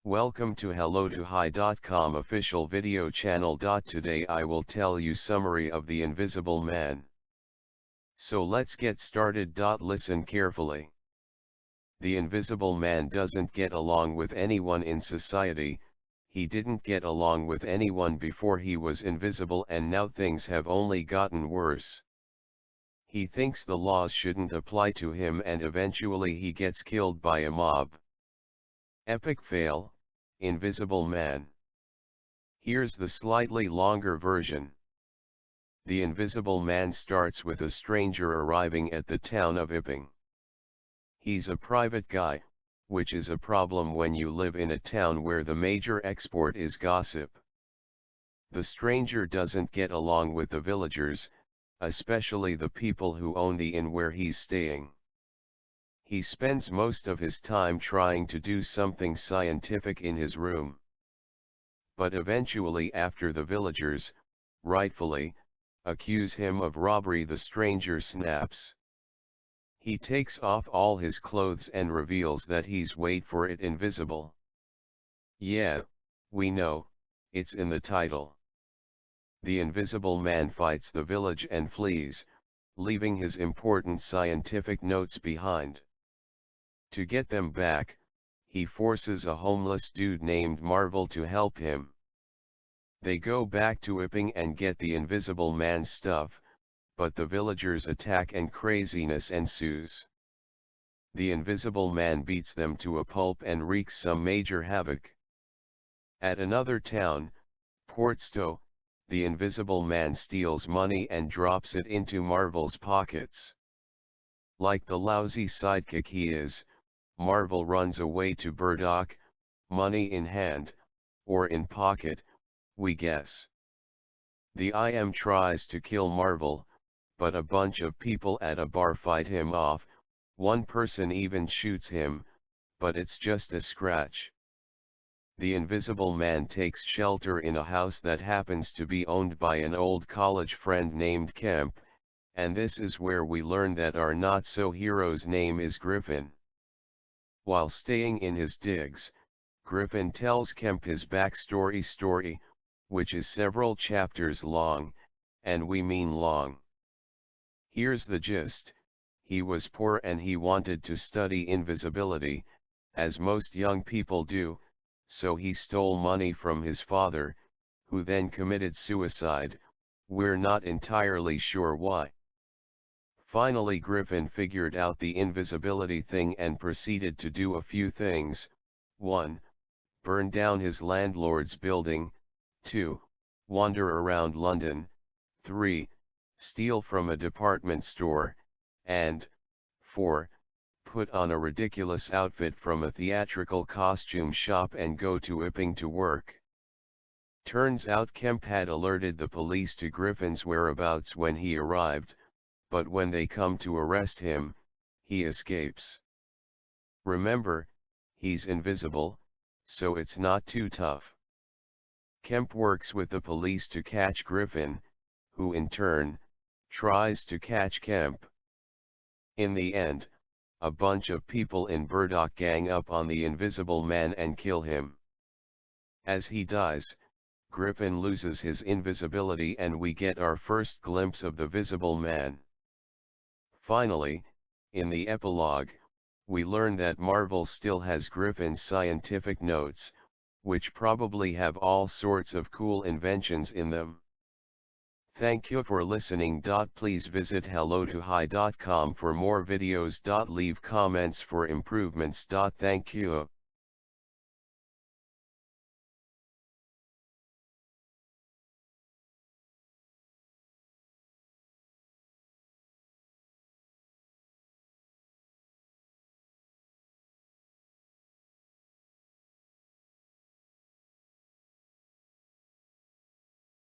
Welcome to hello2hi.com official video channel. Today I will tell you summary of the Invisible Man. So let's get started. Listen carefully. The Invisible Man doesn't get along with anyone in society. He didn't get along with anyone before he was invisible, and now things have only gotten worse. He thinks the laws shouldn't apply to him, and eventually he gets killed by a mob. Epic fail, Invisible Man. Here's the slightly longer version. The Invisible Man starts with a stranger arriving at the town of Iping. He's a private guy, which is a problem when you live in a town where the major export is gossip. The stranger doesn't get along with the villagers, especially the people who own the inn where he's staying. He spends most of his time trying to do something scientific in his room. But eventually, after the villagers, rightfully, accuse him of robbery, the stranger snaps. He takes off all his clothes and reveals that he's, wait for it, invisible. Yeah, we know, it's in the title. The Invisible Man fights the village and flees, leaving his important scientific notes behind. To get them back, he forces a homeless dude named Marvel to help him. They go back to Iping and get the Invisible Man's stuff, but the villagers attack and craziness ensues. The Invisible Man beats them to a pulp and wreaks some major havoc. At another town, Portstow, the Invisible Man steals money and drops it into Marvel's pockets. Like the lousy sidekick he is, Marvel runs away to Burdock, money in hand, or in pocket, we guess. The IM tries to kill Marvel, but a bunch of people at a bar fight him off. One person even shoots him, but it's just a scratch. The Invisible Man takes shelter in a house that happens to be owned by an old college friend named Kemp, and this is where we learn that our not-so-hero's name is Griffin. While staying in his digs, Griffin tells Kemp his backstory, which is several chapters long, and we mean long. Here's the gist: he was poor and he wanted to study invisibility, as most young people do, so he stole money from his father, who then committed suicide. We're not entirely sure why. Finally, Griffin figured out the invisibility thing and proceeded to do a few things. 1. Burn down his landlord's building. 2. Wander around London. 3. Steal from a department store. And 4. Put on a ridiculous outfit from a theatrical costume shop and go to Iping to work. Turns out Kemp had alerted the police to Griffin's whereabouts when he arrived, but when they come to arrest him, he escapes. Remember, he's invisible, so it's not too tough. Kemp works with the police to catch Griffin, who in turn tries to catch Kemp. In the end, a bunch of people in Burdock gang up on the Invisible Man and kill him. As he dies, Griffin loses his invisibility and we get our first glimpse of the Visible Man. Finally, in the epilogue, we learn that Marvel still has Griffin's scientific notes, which probably have all sorts of cool inventions in them. Thank you for listening. Please visit hello2hi.com for more videos. Leave comments for improvements. Thank you.